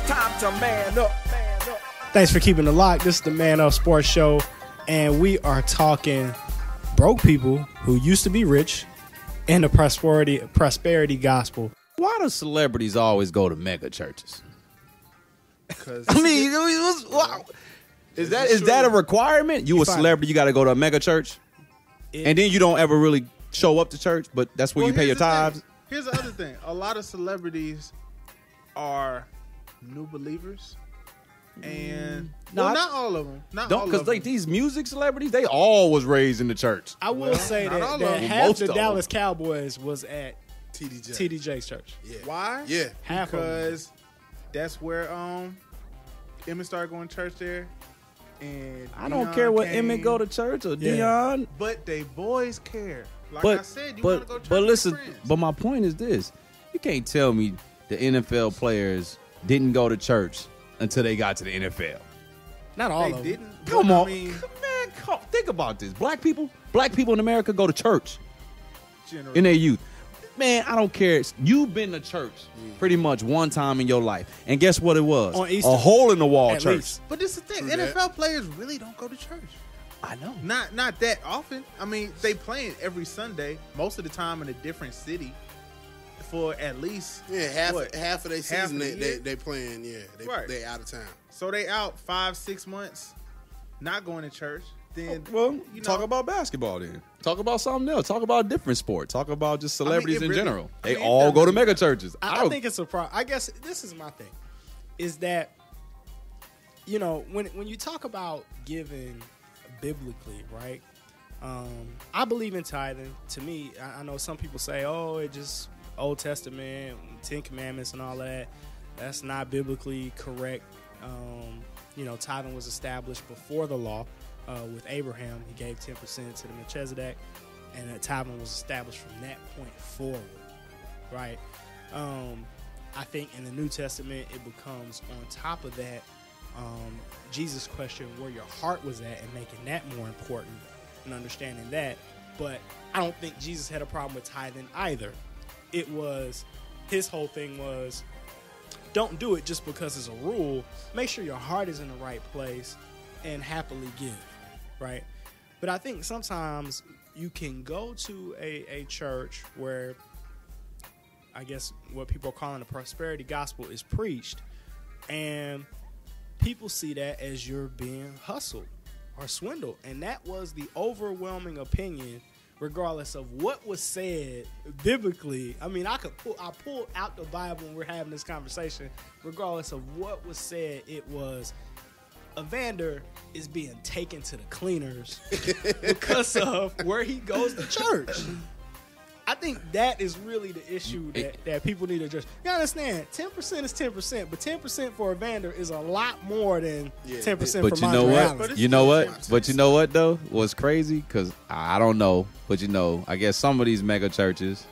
time to man up. Thanks for keeping the lock. This is the Man Up Sports Show, and we are talking broke people who used to be rich and the prosperity gospel. Why do celebrities always go to mega churches? Because I mean, is that a requirement? You a celebrity, you got to go to a mega church, and then you don't ever really show up to church, but that's where you pay your tithes. Here's the other thing: a lot of celebrities are new believers, and not all of them. Don't, because like these music celebrities, they all was raised in the church. I will say that half the Dallas Cowboys was at TDJ's church. Yeah. Why? Yeah, because that's where Emmett started going to church there. And I don't care what Emmett go to church or Dion, but they boys care. Like I said, you want to go to church. But listen, with friends. but my point is this: you can't tell me the NFL players didn't go to church until they got to the NFL. Not all they of them. didn't. Come on, I mean, man, think about this. Black people in America go to church generally. in their youth. Man, I don't care. You've been to church pretty much one time in your life. And guess what it was? On Easter. A hole-in-the-wall church. Least. But this is the thing. NFL players really don't go to church. I know. Not that often. I mean, they playing every Sunday, most of the time in a different city for at least half of their season the they playing. Yeah, they out of town. So they out 5-6 months, not going to church. Then talk about basketball then. Talk about something else. Talk about a different sport. Talk about just celebrities in general. They all go to mega churches. I think it's a problem. I guess this is my thing, is that, you know, when you talk about giving biblically, right? I believe in tithing. To me, I know some people say, oh, it just Old Testament, 10 Commandments and all that. That's not biblically correct. You know, tithing was established before the law. With Abraham, he gave 10% to the Melchizedek, and that tithing was established from that point forward, right? I think in the New Testament, it becomes on top of that, Jesus questioned where your heart was at and making that more important and understanding that. But I don't think Jesus had a problem with tithing either. It was, his whole thing was, don't do it just because it's a rule. Make sure your heart is in the right place and happily give. Right, but I think sometimes you can go to a church where, I guess what people are calling the prosperity gospel is preached, and people see that as you're being hustled or swindled, and that was the overwhelming opinion, regardless of what was said biblically. I mean, I pulled out the Bible when we're having this conversation, regardless of what was said. It was, Evander is being taken to the cleaners because of where he goes to church. I think that is really the issue that people need to address. You understand, 10% is 10%, but 10% for Evander is a lot more than 10% for Mondre Allen. You know what? But you know what, though? What's crazy? Because I don't know, but you know, I guess some of these mega churches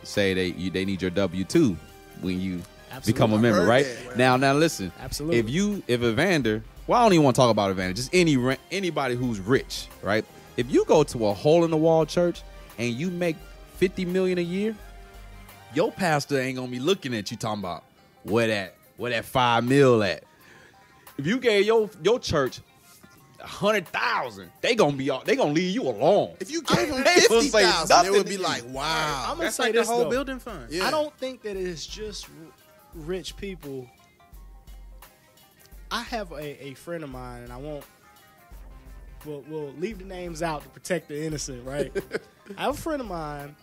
say they need your W-2 when you become a member, right? Now listen. Absolutely. If Evander... Well, I don't even want to talk about Evander. Just anybody who's rich, right? If you go to a hole-in-the-wall church and you make $50 million a year, your pastor ain't gonna be looking at you talking about where that $5 million at. If you gave your church $100,000, they gonna leave you alone. If you gave them $50,000, it would be like, wow. I'm gonna say like this the whole though. building fund. Yeah. I don't think that it is just rich people. I have a friend of mine, and we'll leave the names out to protect the innocent, right? I have a friend of mine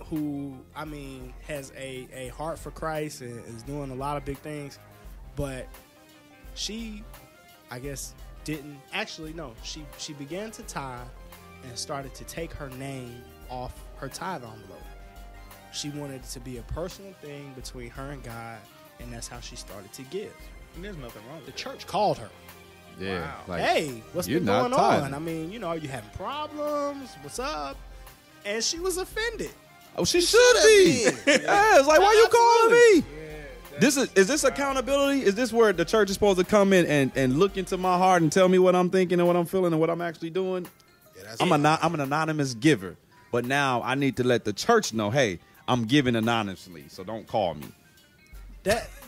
who, I mean, has a heart for Christ and is doing a lot of big things, but she, I guess, didn't actually, no, she began to tithe and started to take her name off her tithe envelope. She wanted it to be a personal thing between her and God, and that's how she started to give. And there's nothing wrong with The that. church called her. Yeah. Wow. Like, Hey, what's you're been not going tithing. on? I mean, you know, are you having problems? What's up? And she was offended. Oh, she should be. Yeah, it's like, why you calling me? Is this accountability? Is this where the church is supposed to come in and look into my heart and tell me what I'm thinking and what I'm feeling and what I'm actually doing? Yeah, I'm an anonymous giver, but now I need to let the church know, hey, I'm giving anonymously, so don't call me.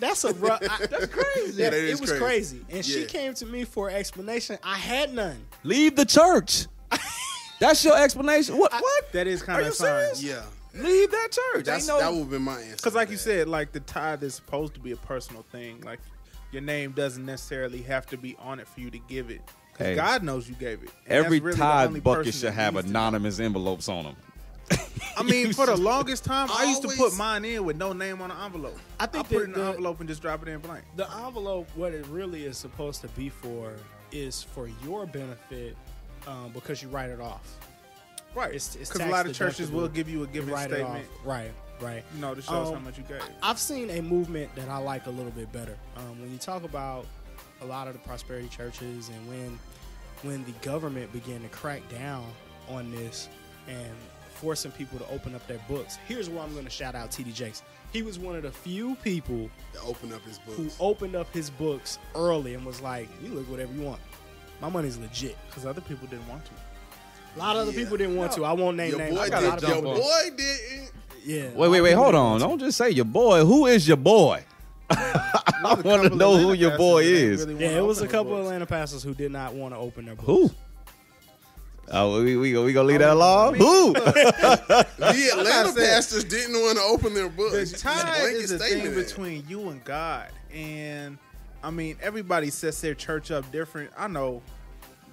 That's a rough. That's crazy. Yeah, that it is was crazy. And she came to me for an explanation. I had none. Leave the church. That's your explanation. What? That is kind of fine. Yeah. Leave that church. That would have been my answer. Because like you said, like the tithe is supposed to be a personal thing. Like your name doesn't necessarily have to be on it for you to give it. Because Hey. God knows you gave it. And Every that's really the tithe only bucket person should that have needs to anonymous envelopes on them. I mean, for the longest time, I used to Always- put mine in with no name on the envelope. I think put it in that the envelope and just drop it in blank. The envelope, what it really is supposed to be for, is for your benefit, because you write it off. Right. It's Because a lot of churches tax-deductible. will give you a You given write it off. statement. Right. You know, to show us how much you gave. I've seen a movement that I like a little bit better. When you talk about a lot of the prosperity churches and when the government began to crack down on this and forcing people to open up their books, here's where I'm going to shout out T.D. Jakes. He was one of the few people To open up his who books. opened up his books early and was like, you look whatever you want. My money's legit. Because other people didn't want to. A lot of other Yeah. people didn't want to. I won't name Your names. boy I got a lot of did. Your people- boy didn't. Yeah. a lot Wait, of people hold didn't on. want to. Don't just say your boy. Who is your boy? I want to know who your boy is. Yeah, it was a couple of Atlanta pastors who did not want to open their books. Who? Oh, we gonna leave that alone? Who? The Atlanta pastors didn't want to open their books. The tithe Blanket is a statement thing there. between you and God. And, I mean, everybody sets their church up different. I know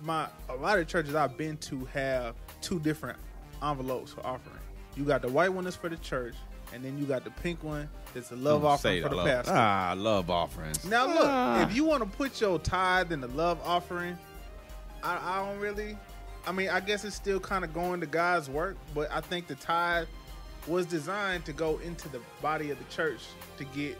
a lot of churches I've been to have two different envelopes for offering. You got the white one that's for the church, and then you got the pink one that's a love offering for the pastor. Love offerings. Now, look, if you want to put your tithe in the love offering, I don't really... I mean, I guess it's still kind of going to God's work, but I think the tithe was designed to go into the body of the church to get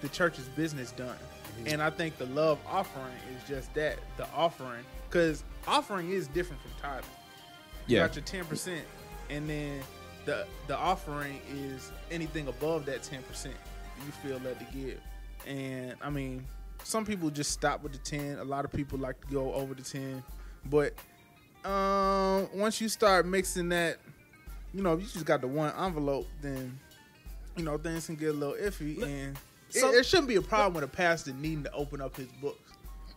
the church's business done. Mm-hmm. And I think the love offering is just that, the offering. Because offering is different from tithing. You Yeah. got your 10%, and then the offering is anything above that 10% you feel led to give. And, I mean, some people just stop with the 10. A lot of people like to go over the 10. But once you start mixing that, you know, if you just got the one envelope, then, you know, things can get a little iffy. And it shouldn't be a problem with a pastor needing to open up his books.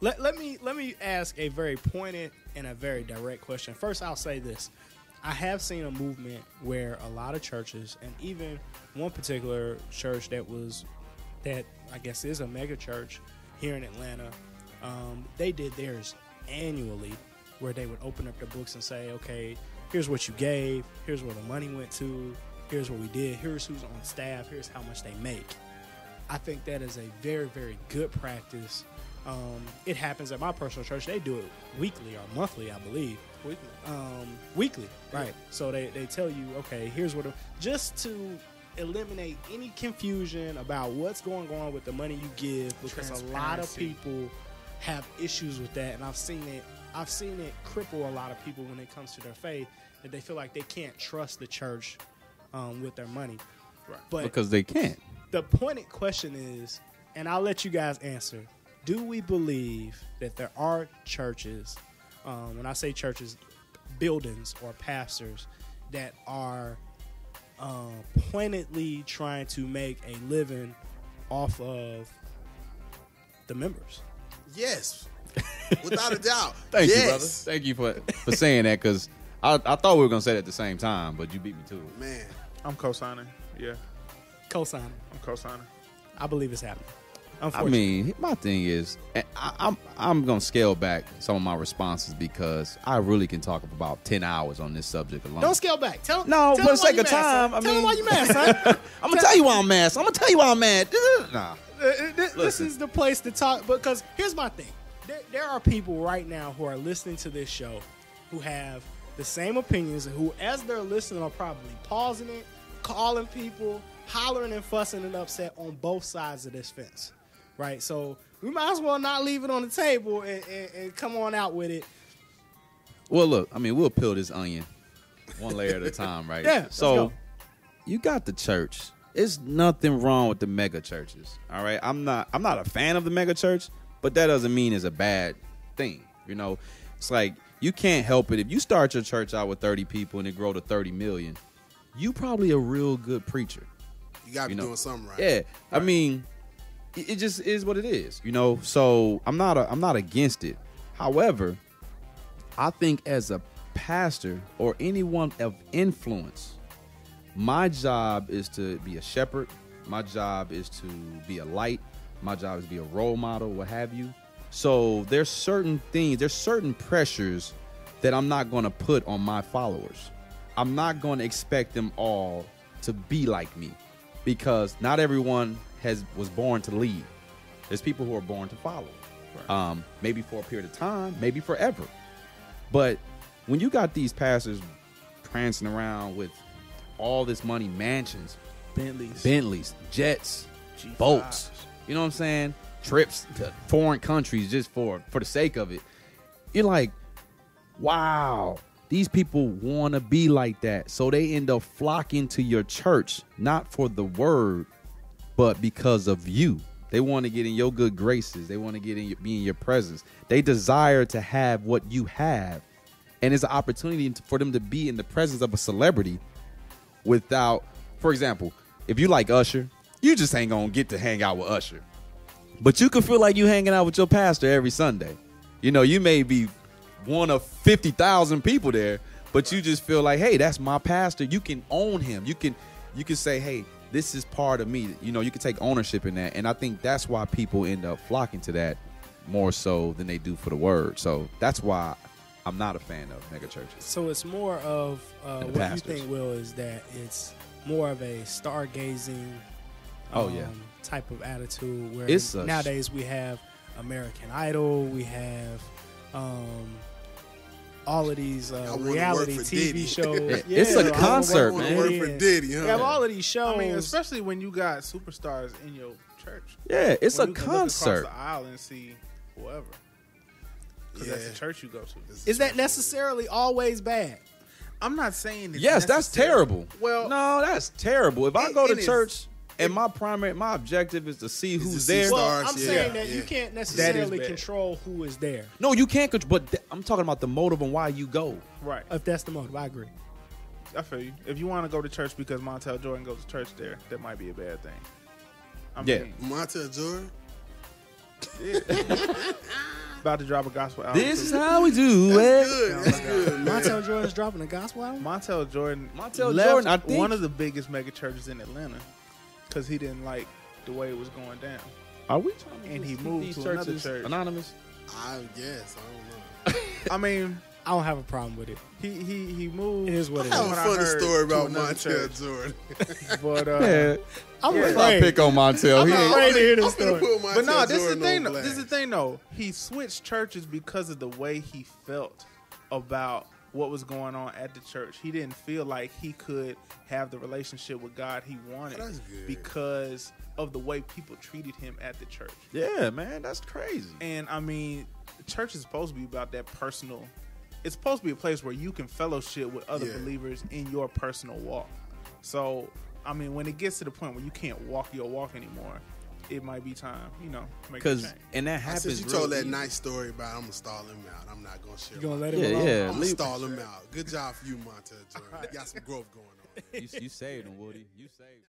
Let me ask a very pointed and a very direct question. First, I'll say this. I have seen a movement where a lot of churches, and even one particular church that I guess is a mega church here in Atlanta, they did theirs annually, where they would open up their books and say, okay, here's what you gave, here's where the money went to, here's what we did, here's who's on staff, here's how much they make. I think that is a very, very good practice. It happens at my personal church. They do it weekly or monthly, I believe. Weekly, right. So they tell you, okay, here's what, just to eliminate any confusion about what's going on with the money you give, because a lot of people have issues with that, and I've seen it cripple a lot of people when it comes to their faith, that they feel like they can't trust the church with their money. Right. But Because they can't. the pointed question is, and I'll let you guys answer, do we believe that there are churches, when I say churches, buildings or pastors, that are pointedly trying to make a living off of the members? Yes. Without a doubt. Thank you, Yes. brother. Thank you for saying that, because I thought we were going to say it at the same time, but you beat me to it. Man. I'm co-signing. Yeah, Co-signing. I'm co-signing. I believe it's happening. I Unfortunately. mean, my thing is, I'm going to scale back some of my responses because I really can talk for about 10 hours on this subject alone. Don't scale back. Tell No, tell for them the why sake you of mad, time, son. I Tell them mean- why you mad, son. I'm going to tell you why I'm mad. I'm going to tell you why I'm mad. Nah. This Listen. is the place to talk, because here's my thing. There are people right now who are listening to this show who have the same opinions, and who, as they're listening, are probably pausing it, calling people, hollering and fussing and upset on both sides of this fence, right? So we might as well not leave it on the table and come on out with it. Well, look, I mean, we'll peel this onion one layer at a time, right? Yeah, let's So go. you got the church. There's nothing wrong with the mega churches. All right. I'm not a fan of the mega church, but that doesn't mean it's a bad thing. You know, it's like you can't help it. If you start your church out with 30 people and it grow to 30 million, you probably a real good preacher. You got to be know. doing something right. Yeah. I mean, it just is what it is, you know. So I'm not against it. However, I think as a pastor or anyone of influence, my job is to be a shepherd. My job is to be a light. My job is to be a role model, what have you. So there's certain things, there's certain pressures that I'm not going to put on my followers. I'm not going to expect them all to be like me, because not everyone was born to lead. There's people who are born to follow. Right. Maybe for a period of time, maybe forever. But when you got these pastors prancing around with all this money, mansions, Bentleys, jets, G5s, boats, you know what I'm saying? Trips to foreign countries just for the sake of it. You're like, wow, these people want to be like that. So they end up flocking to your church, not for the word, but because of you. They want to get in your good graces. They want to be in your presence. They desire to have what you have. And it's an opportunity for them to be in the presence of a celebrity without, for example, if you like Usher, you just ain't going to get to hang out with Usher. But you can feel like you hanging out with your pastor every Sunday. You know, you may be one of 50,000 people there, but you just feel like, hey, that's my pastor. You can own him. You can say, hey, this is part of me. You know, you can take ownership in that. And I think that's why people end up flocking to that more so than they do for the word. So that's why I'm not a fan of mega churches. So it's more of what pastors. You think, Will, is that it's more of a stargazing type of attitude where nowadays we have American Idol, we have all of these reality TV shows. Yeah, it's a concert, man. Work for Diddy, huh? We have all of these shows. I mean, especially when you got superstars in your church. Yeah, it's when a you can concert. Look across the aisle and see whoever. Because that's the church you go to. Is that necessarily always bad? I'm not saying it's yes, that's terrible. Well, no, that's terrible. If I go to church and my objective is to see who's there. Well, I'm saying that you can't necessarily control who is there. No, you can't control, but I'm talking about the motive and why you go. Right. If that's the motive, I agree. I feel you. If you want to go to church because Montel Jordan goes to church there, that might be a bad thing. Montel Jordan? Yeah. About to drop a gospel album. This is how we do it. That's good. Montel Jordan's dropping a gospel album? Montel Jordan Jordan, I think one of the biggest mega churches in Atlanta because he didn't like the way it was going down. Are we trying to and he moved to another church. Anonymous? I guess. I don't know. I mean, I don't have a problem with it. He moved. It is what it is. I have a funny story about Montel Jordan. But I'm afraid. I pick on Montel. I'm afraid to hear this story. But no, this is the thing. This is the thing, though. He switched churches because of the way he felt about what was going on at the church. He didn't feel like he could have the relationship with God he wanted because of the way people treated him at the church. Yeah, man, that's crazy. And I mean, church is supposed to be about that personal. It's supposed to be a place where you can fellowship with other believers in your personal walk. So, I mean, when it gets to the point where you can't walk your walk anymore, it might be time, to make a change. And that happens. Since you told that nice story about, I'm gonna stall him out. I'm not gonna share. You gonna let him alone? Yeah, I'm gonna stall him out. Good job for you, Montel Jordan. You got some growth going on. You saved him, Woody. You saved him.